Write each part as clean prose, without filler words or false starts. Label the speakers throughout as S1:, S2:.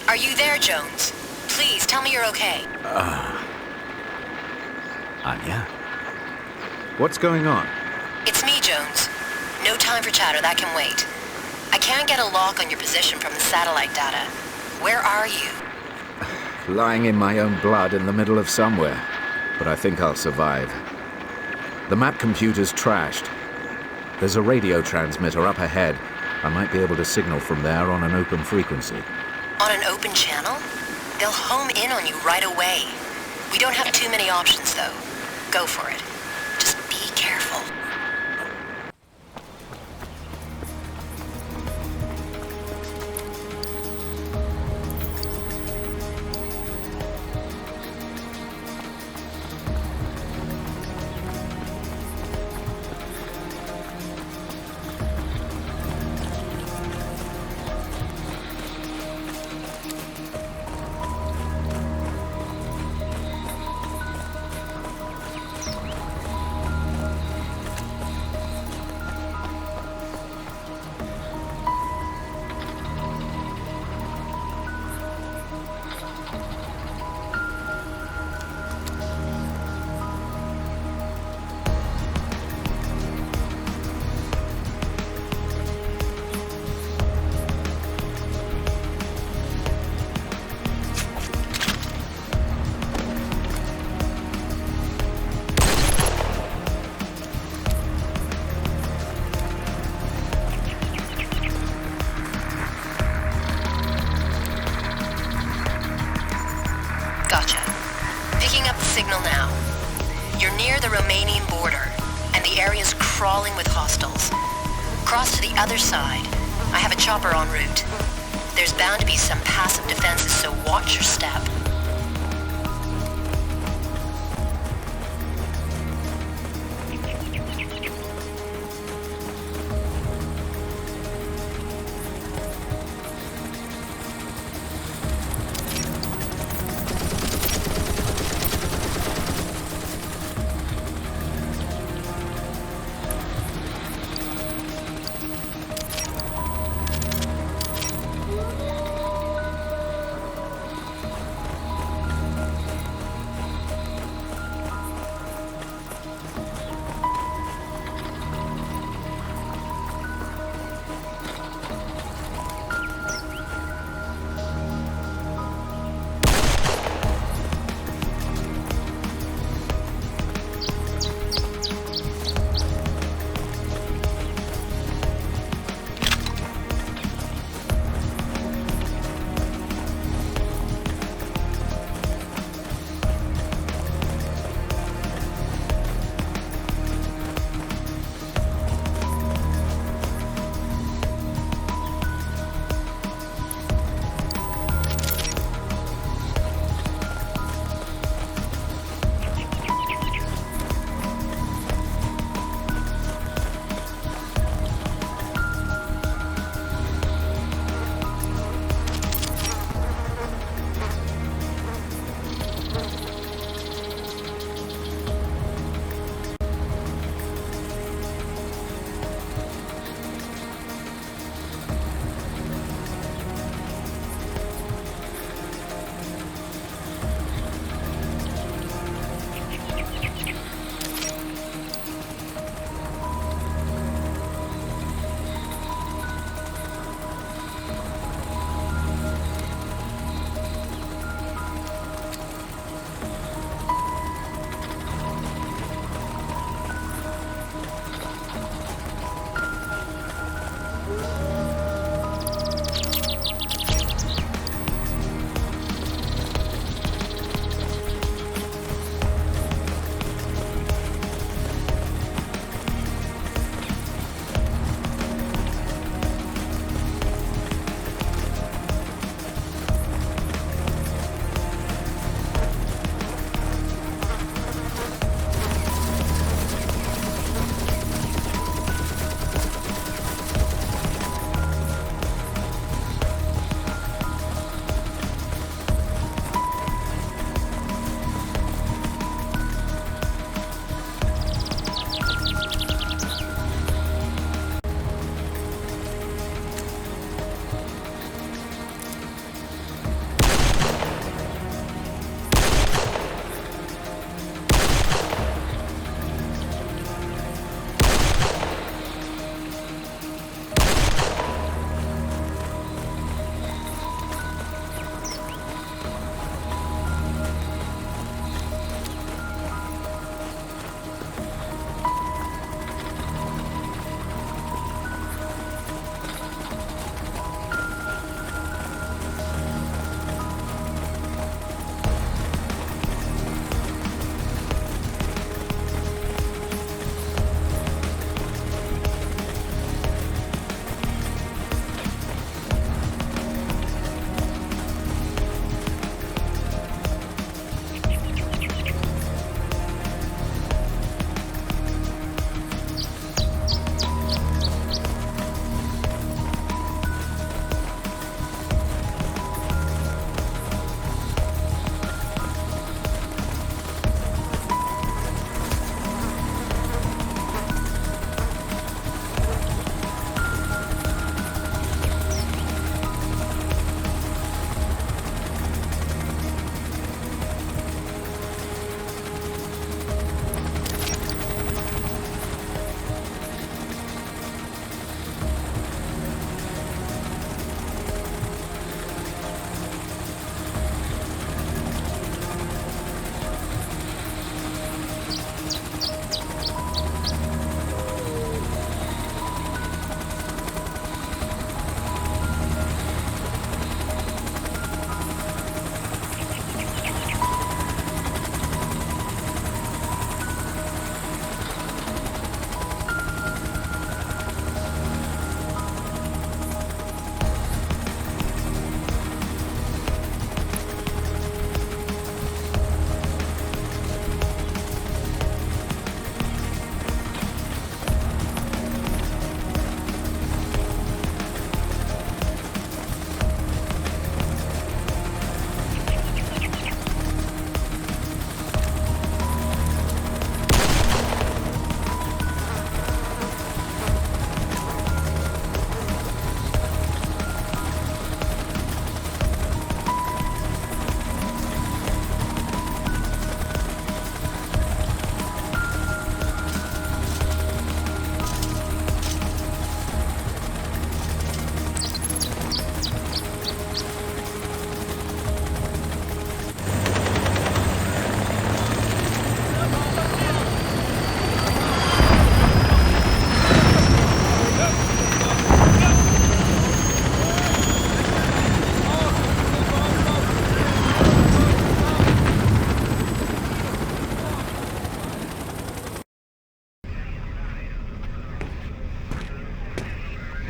S1: Are you there, Jones? Please, tell me you're okay.
S2: Anya? What's going on?
S1: It's me, Jones. No time for chatter, that can wait. I can't get a lock on your position from the satellite data. Where are you?
S2: Lying in my own blood in the middle of somewhere. But I think I'll survive. The map computer's trashed. There's a radio transmitter up ahead. I might be able to signal from there on an open frequency.
S1: On an open channel? They'll home in on you right away. We don't have too many options, though. Go for it. Just be careful. Now. You're near the Romanian border, and the area's crawling with hostiles. Cross to the other side. I have a chopper en route. There's bound to be some passive defenses, so watch your step.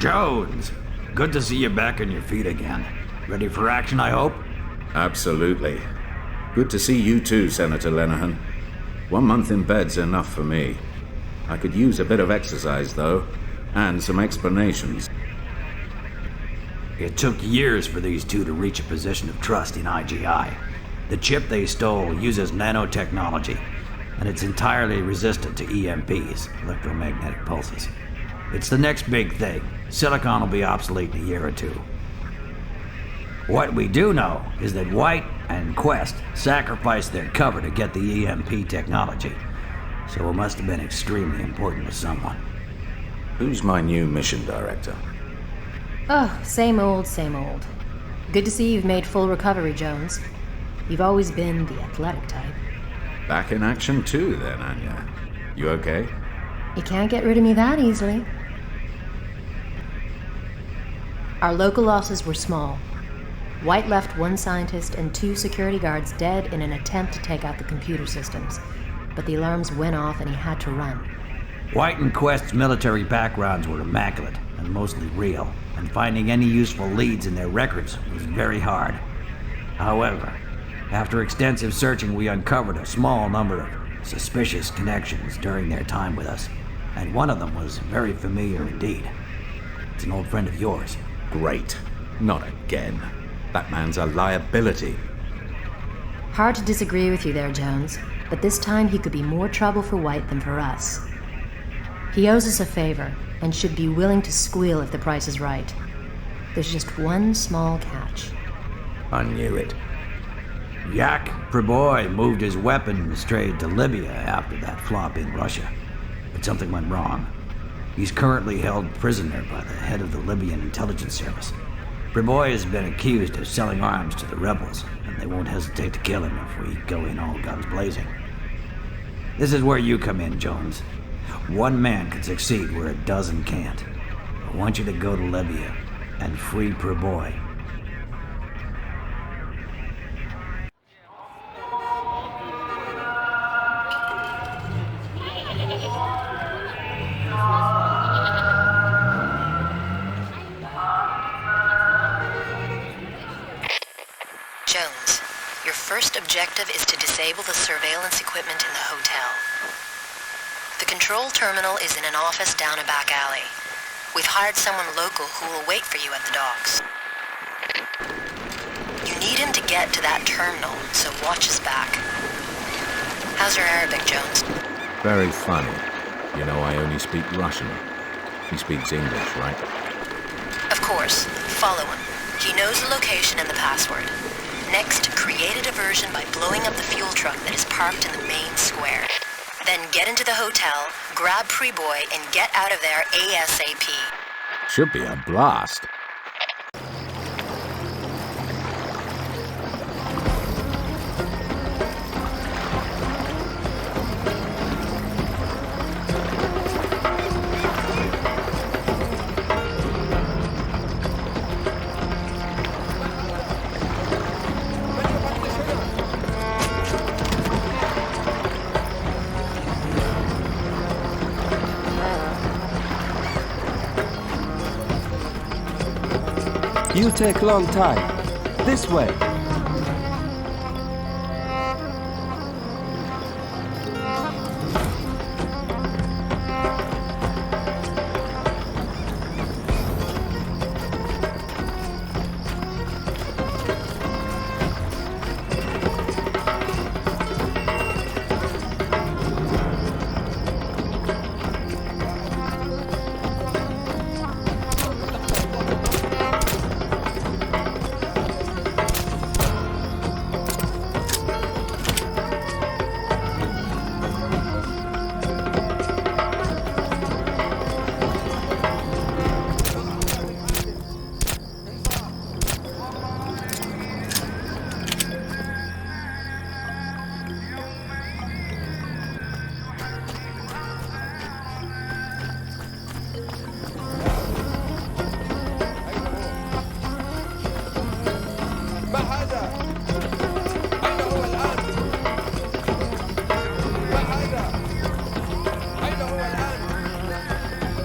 S3: Jones, good to see you back on your feet again. Ready for action, I hope?
S2: Absolutely. Good to see you too, Senator Lenehan. 1 month in bed's enough for me. I could use a bit of exercise, though, and some explanations.
S3: It took years for these two to reach a position of trust in IGI. The chip they stole uses nanotechnology, and it's entirely resistant to EMPs, electromagnetic pulses. It's the next big thing. Silicon will be obsolete in a year or two. What we do know is that White and Quest sacrificed their cover to get the EMP technology, so it must have been extremely important to someone.
S2: Who's my new mission director?
S4: Oh, same old, same old. Good to see you've made full recovery, Jones. You've always been the athletic type.
S2: Back in action too, then, Anya. You okay?
S4: You can't get rid of me that easily. Our local losses were small. White left 1 scientist and 2 security guards dead in an attempt to take out the computer systems, but the alarms went off and he had to run.
S3: White and Quest's military backgrounds were immaculate and mostly real, and finding any useful leads in their records was very hard. However, after extensive searching, we uncovered a small number of suspicious connections during their time with us, and one of them was very familiar indeed. It's an old friend of yours.
S2: Great. Not again. That man's a liability.
S4: Hard to disagree with you there, Jones, but this time he could be more trouble for White than for us. He owes us a favor, and should be willing to squeal if the price is right. There's just one small catch.
S2: I knew it.
S3: Yak Preboy moved his weapons trade to Libya after that flop in Russia, but something went wrong. He's currently held prisoner by the head of the Libyan intelligence service. Preboy has been accused of selling arms to the rebels, and they won't hesitate to kill him if we go in all guns blazing. This is where you come in, Jones. 1 man can succeed where a dozen can't. I want you to go to Libya and free Preboy.
S1: Jones, your first objective is to disable the surveillance equipment in the hotel. The control terminal is in an office down a back alley. We've hired someone local who will wait for you at the docks. You need him to get to that terminal, so watch his back. How's your Arabic, Jones?
S2: Very funny. You know, I only speak Russian. He speaks English, right?
S1: Of course. Follow him. He knows the location and the password. Next, create a diversion by blowing up the fuel truck that is parked in the main square. Then get into the hotel, grab Preboy, and get out of there ASAP.
S2: Should be a blast.
S5: You take long time. This way.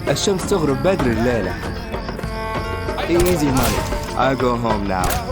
S5: الشمس تغرب بدري الليلة. Easy money. I'll go home now.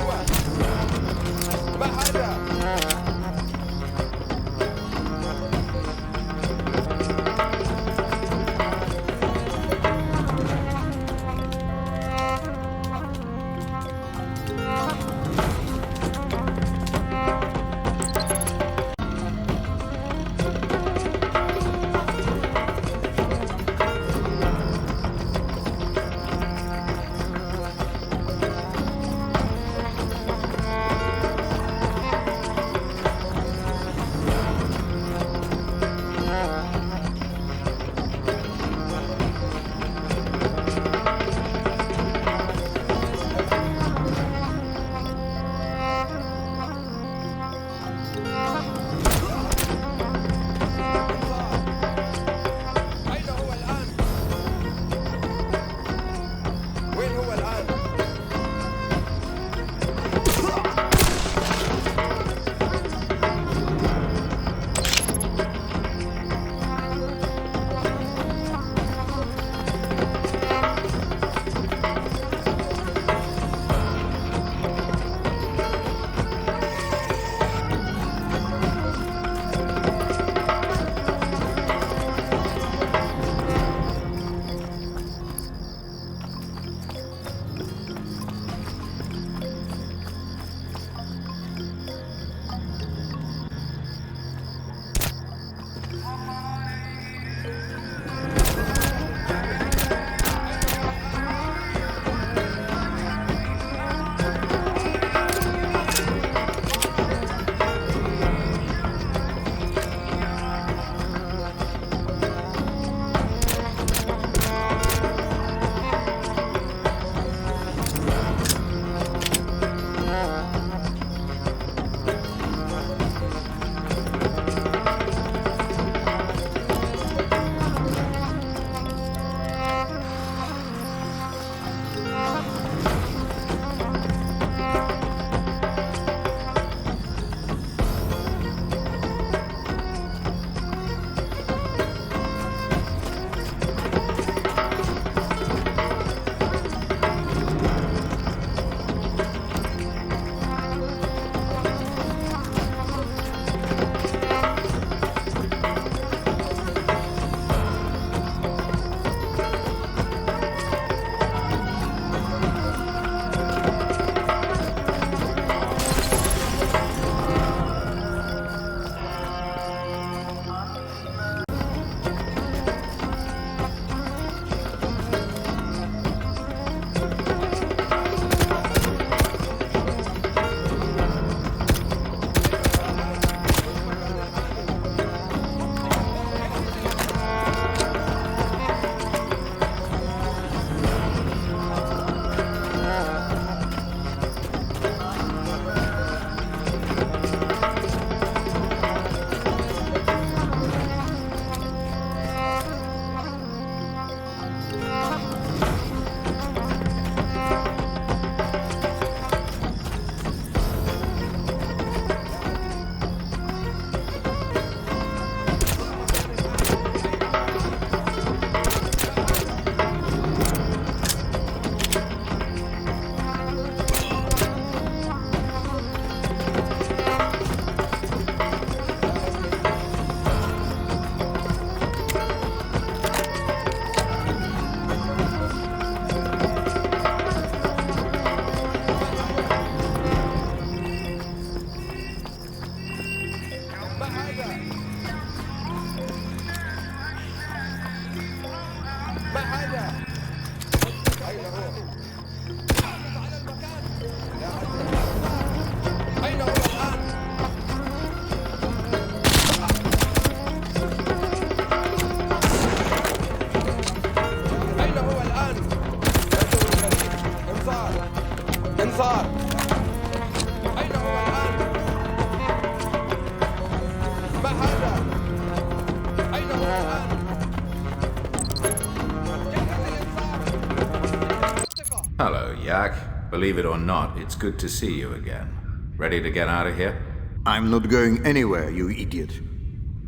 S2: Hello, Yak. Believe it or not, it's good to see you again. Ready to get out of here?
S6: I'm not going anywhere, you idiot.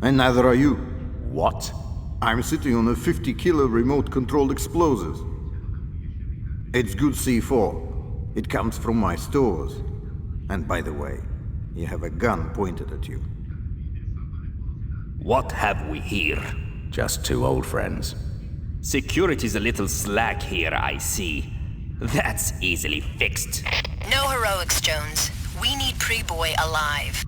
S6: And neither are you.
S2: What?
S6: I'm sitting on a 50-kilo remote-controlled explosive. It's good C4. It comes from my stores. And by the way, you have a gun pointed at you.
S7: What have we here?
S2: Just two old friends.
S7: Security's a little slack here, I see. That's easily fixed.
S1: No heroics, Jones. We need Pre-Boy alive.